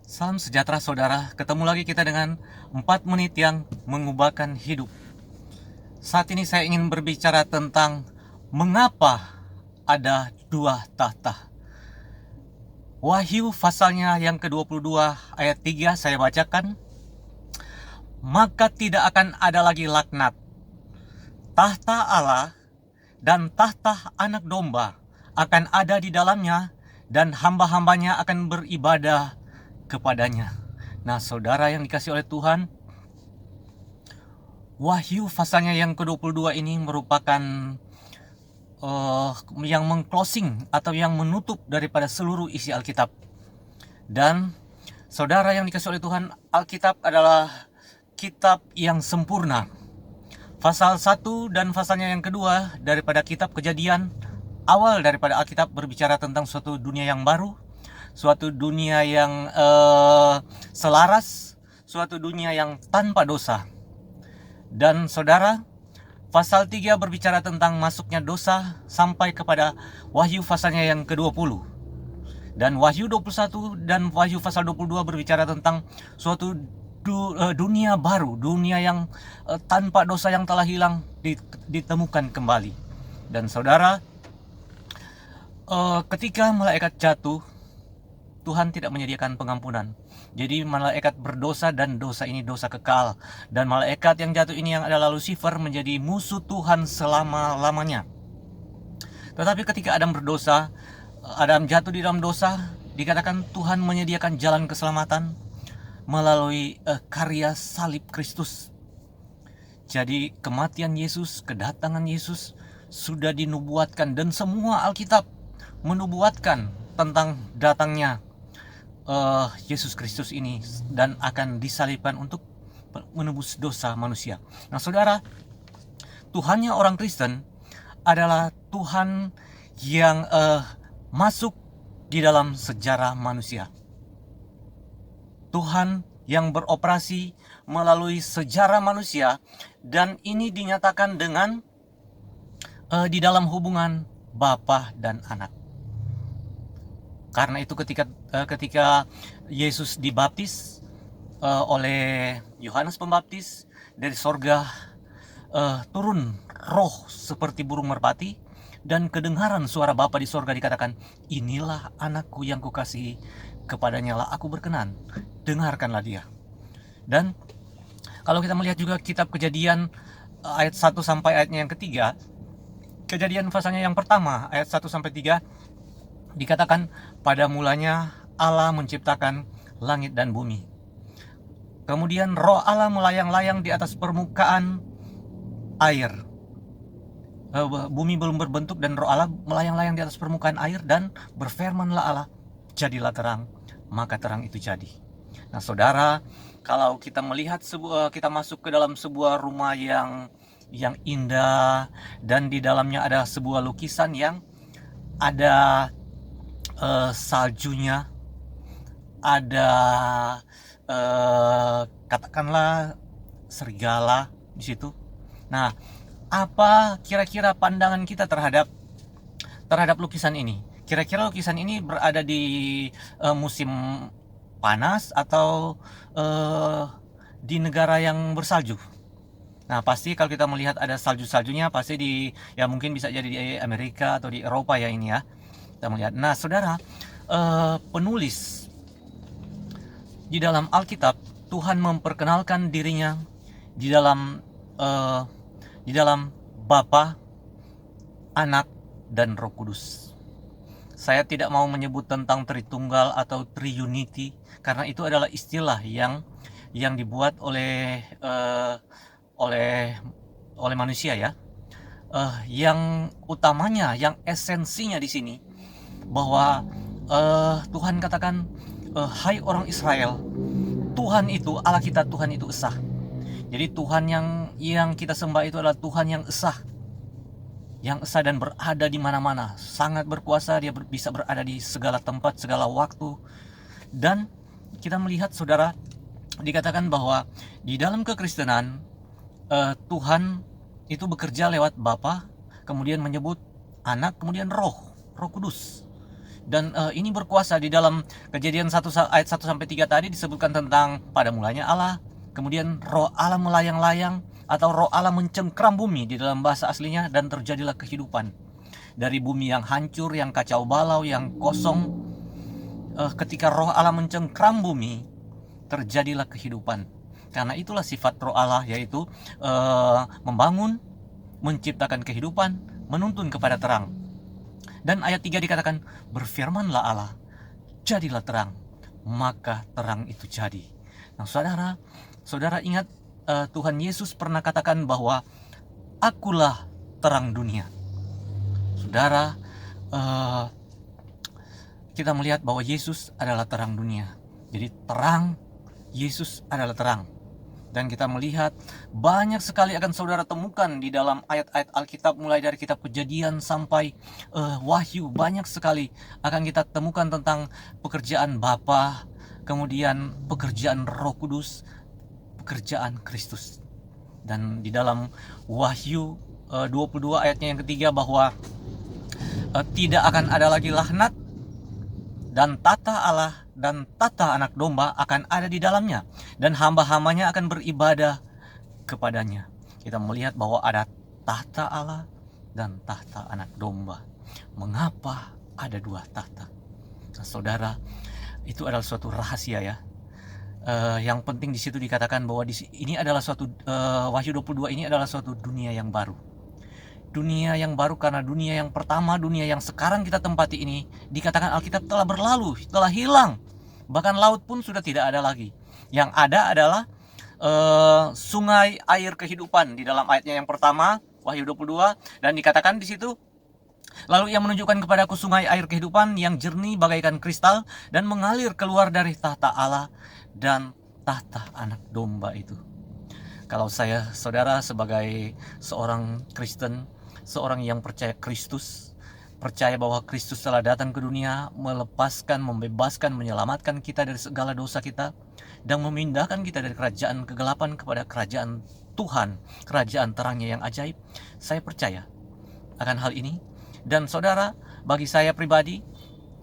Salam sejahtera saudara, ketemu lagi kita dengan 4 menit yang mengubahkan hidup. Saat ini saya ingin berbicara tentang mengapa ada dua tahta. Wahyu pasalnya yang ke-22 ayat 3 saya bacakan. Maka tidak akan ada lagi laknat. Tahta Allah dan tahta anak domba akan ada di dalamnya, dan hamba-hambanya akan beribadah kepadanya. Nah, saudara yang dikasih oleh Tuhan, Wahyu pasalnya yang ke-22 ini merupakan yang mengclosing atau yang menutup daripada seluruh isi Alkitab. Dan saudara yang dikasih oleh Tuhan, Alkitab adalah kitab yang sempurna. Pasal 1 dan pasalnya yang kedua daripada kitab Kejadian, awal daripada Alkitab berbicara tentang suatu dunia yang baru, suatu dunia yang selaras, suatu dunia yang tanpa dosa. Dan saudara, pasal 3 berbicara tentang masuknya dosa sampai kepada Wahyu pasalnya yang ke-20. Dan Wahyu 21 dan Wahyu pasal 22 berbicara tentang suatu dunia baru, dunia yang tanpa dosa yang telah hilang ditemukan kembali. Dan saudara, ketika malaikat jatuh, Tuhan tidak menyediakan pengampunan. Jadi malaikat berdosa, dan dosa ini dosa kekal. Dan malaikat yang jatuh ini yang adalah Lucifer menjadi musuh Tuhan selama-lamanya. Tetapi ketika Adam berdosa, Adam jatuh di dalam dosa, dikatakan Tuhan menyediakan jalan keselamatan melalui karya salib Kristus. Jadi kematian Yesus, kedatangan Yesus sudah dinubuatkan, dan semua Alkitab menubuatkan tentang datangnya Yesus Kristus ini, dan akan disalibkan untuk menebus dosa manusia. Nah saudara, Tuhannya orang Kristen adalah Tuhan yang masuk di dalam sejarah manusia. Tuhan yang beroperasi melalui sejarah manusia, dan ini dinyatakan dengan di dalam hubungan Bapa dan Anak. Karena itu ketika Yesus dibaptis oleh Yohanes Pembaptis, dari sorga turun roh seperti burung merpati, dan kedengaran suara Bapa di sorga dikatakan, inilah anakku yang kukasihi, kepadanya lah aku berkenan, dengarkanlah dia. Dan kalau kita melihat juga kitab Kejadian ayat 1 sampai ayatnya yang ketiga, Kejadian pasalnya yang pertama ayat 1 sampai 3 dikatakan, pada mulanya Allah menciptakan langit dan bumi. Kemudian roh Allah melayang-layang di atas permukaan air. Bumi belum berbentuk, dan roh Allah melayang-layang di atas permukaan air, dan berfirmanlah Allah, jadilah terang, maka terang itu jadi. Nah saudara, kalau kita melihat kita masuk ke dalam sebuah rumah yang indah, dan di dalamnya ada sebuah lukisan yang ada saljunya, ada katakanlah serigala di situ. Nah, apa kira-kira pandangan kita terhadap lukisan ini? Kira-kira lukisan ini berada di musim panas atau di negara yang bersalju? Nah, pasti kalau kita melihat ada salju-saljunya, pasti mungkin bisa jadi di Amerika atau di Eropa ya ini ya. Kita melihat. Nah, saudara, penulis di dalam Alkitab, Tuhan memperkenalkan dirinya di dalam Bapa, Anak, dan Roh Kudus. Saya tidak mau menyebut tentang Tritunggal atau Triunity, karena itu adalah istilah yang dibuat oleh manusia ya. Yang utamanya, yang esensinya di sini, bahwa Tuhan katakan, hai orang Israel, Tuhan itu, Allah kita, Tuhan itu esa. Jadi Tuhan yang kita sembah itu adalah Tuhan yang esa, dan berada di mana-mana, sangat berkuasa. Dia bisa berada di segala tempat, segala waktu. Dan kita melihat saudara, dikatakan bahwa di dalam kekristenan Tuhan itu bekerja lewat Bapa, kemudian menyebut Anak, kemudian Roh Kudus. Dan ini berkuasa. Di dalam Kejadian 1 ayat 1 sampai 3 tadi disebutkan tentang pada mulanya Allah, kemudian roh Allah melayang-layang atau roh Allah mencengkram bumi di dalam bahasa aslinya, dan terjadilah kehidupan. Dari bumi yang hancur, yang kacau balau, yang kosong, ketika roh Allah mencengkram bumi, terjadilah kehidupan. Karena itulah sifat roh Allah, yaitu membangun, menciptakan kehidupan, menuntun kepada terang. Dan ayat 3 dikatakan, berfirmanlah Allah, jadilah terang, maka terang itu jadi. Nah, saudara ingat Tuhan Yesus pernah katakan bahwa akulah terang dunia. Saudara, kita melihat bahwa Yesus adalah terang dunia. Jadi terang, Yesus adalah terang. Dan kita melihat banyak sekali akan saudara temukan di dalam ayat-ayat Alkitab, mulai dari kitab Kejadian sampai Wahyu. Banyak sekali akan kita temukan tentang pekerjaan Bapa, kemudian pekerjaan Roh Kudus, pekerjaan Kristus. Dan di dalam Wahyu 22 ayatnya yang ketiga, bahwa tidak akan ada lagi laknat, dan tata Allah dan tata anak domba akan ada di dalamnya, dan hamba-hambanya akan beribadah kepadanya. Kita melihat bahwa ada tahta Allah dan tahta anak domba. Mengapa ada dua tahta? Nah, saudara, itu adalah suatu rahasia ya. Yang penting di situ dikatakan bahwa ini adalah suatu Wahyu 22 ini adalah suatu dunia yang baru. Dunia yang baru karena dunia yang pertama, dunia yang sekarang kita tempati ini, dikatakan Alkitab telah berlalu, telah hilang. Bahkan laut pun sudah tidak ada lagi. Yang ada adalah sungai air kehidupan di dalam ayatnya yang pertama, Wahyu 22, dan dikatakan di situ, lalu ia menunjukkan kepadaku sungai air kehidupan yang jernih bagaikan kristal dan mengalir keluar dari tahta Allah dan tahta anak domba itu. Kalau saya, saudara, sebagai seorang Kristen, seorang yang percaya Kristus, percaya bahwa Kristus telah datang ke dunia, melepaskan, membebaskan, menyelamatkan kita dari segala dosa kita, dan memindahkan kita dari kerajaan kegelapan kepada kerajaan Tuhan, kerajaan terangnya yang ajaib. Saya percaya akan hal ini. Dan saudara, bagi saya pribadi,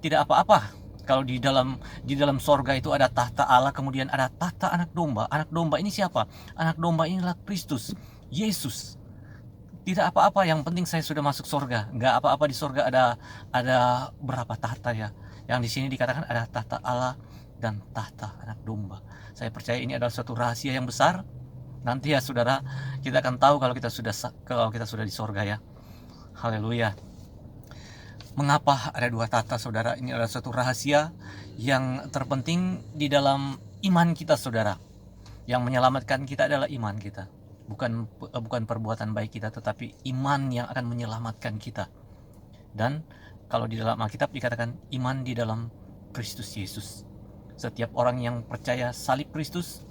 tidak apa-apa kalau di dalam sorga itu ada tahta Allah, kemudian ada tahta anak domba. Anak domba ini siapa? Anak domba inilah Kristus, Yesus. Tidak apa-apa, yang penting saya sudah masuk sorga. Enggak apa-apa di sorga ada berapa tahta ya. Yang di sini dikatakan ada tahta Allah dan tahta anak domba. Saya percaya ini adalah suatu rahasia yang besar. Nanti ya saudara, kita akan tahu kalau kita sudah di sorga ya. Haleluya. Mengapa ada dua tahta, saudara? Ini adalah suatu rahasia yang terpenting di dalam iman kita, saudara. Yang menyelamatkan kita adalah iman kita, bukan perbuatan baik kita, tetapi iman yang akan menyelamatkan kita. Dan kalau di dalam Alkitab dikatakan iman di dalam Kristus Yesus. Setiap orang yang percaya salib Kristus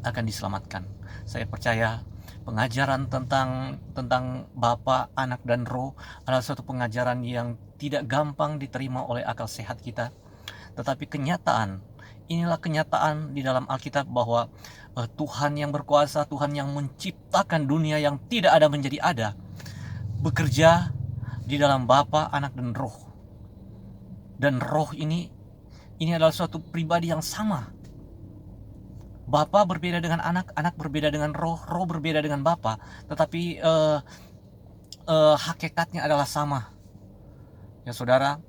akan diselamatkan. Saya percaya pengajaran tentang Bapa, Anak, dan Roh adalah suatu pengajaran yang tidak gampang diterima oleh akal sehat kita. Tetapi inilah kenyataan di dalam Alkitab bahwa Tuhan yang berkuasa, Tuhan yang menciptakan dunia yang tidak ada menjadi ada, bekerja di dalam Bapa, Anak, dan Roh. Dan Roh ini adalah suatu pribadi yang sama. Bapa berbeda dengan anak, anak berbeda dengan roh, roh berbeda dengan Bapa, tetapi hakikatnya adalah sama. Ya saudara,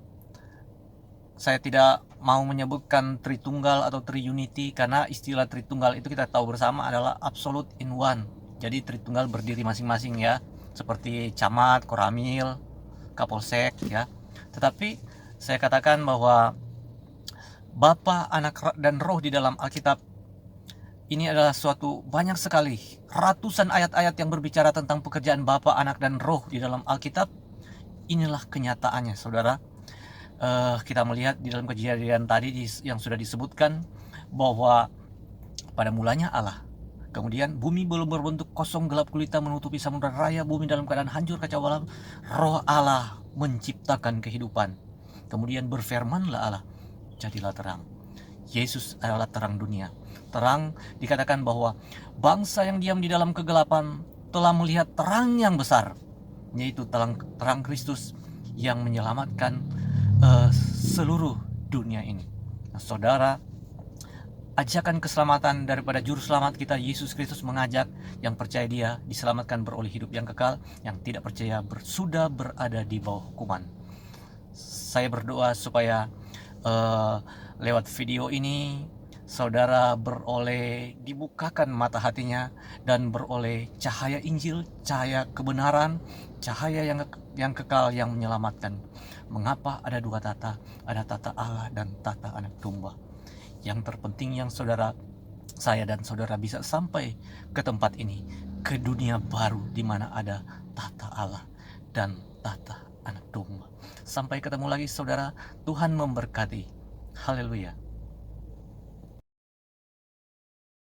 saya tidak mau menyebutkan Tritunggal atau Triunity, karena istilah Tritunggal itu kita tahu bersama adalah absolute in one. Jadi Tritunggal berdiri masing-masing ya, seperti Camat, Koramil, Kapolsek ya. Tetapi saya katakan bahwa Bapa, Anak, dan Roh di dalam Alkitab ini adalah suatu banyak sekali ratusan ayat-ayat yang berbicara tentang pekerjaan Bapa, Anak, dan Roh di dalam Alkitab. Inilah kenyataannya, saudara. Kita melihat di dalam Kejadian tadi yang sudah disebutkan bahwa pada mulanya Allah. Kemudian bumi belum berbentuk, kosong gelap gulita menutupi samudra raya, bumi dalam keadaan hancur kacau balau. Roh Allah menciptakan kehidupan. Kemudian berfirmanlah Allah, jadilah terang. Yesus adalah terang dunia. Terang dikatakan bahwa bangsa yang diam di dalam kegelapan telah melihat terang yang besar, yaitu terang Kristus yang menyelamatkan seluruh dunia ini. Nah, saudara, ajakan keselamatan daripada juru selamat kita Yesus Kristus mengajak yang percaya Dia diselamatkan beroleh hidup yang kekal, yang tidak percaya sudah berada di bawah hukuman. Saya berdoa supaya lewat video ini saudara beroleh dibukakan mata hatinya dan beroleh cahaya Injil, cahaya kebenaran, cahaya yang kekal yang menyelamatkan. Mengapa ada dua tata? Ada tata Allah dan tata anak domba. Yang terpenting yang saya dan saudara bisa sampai ke tempat ini, ke dunia baru di mana ada tata Allah dan tata anak domba. Sampai ketemu lagi saudara, Tuhan memberkati. Haleluya.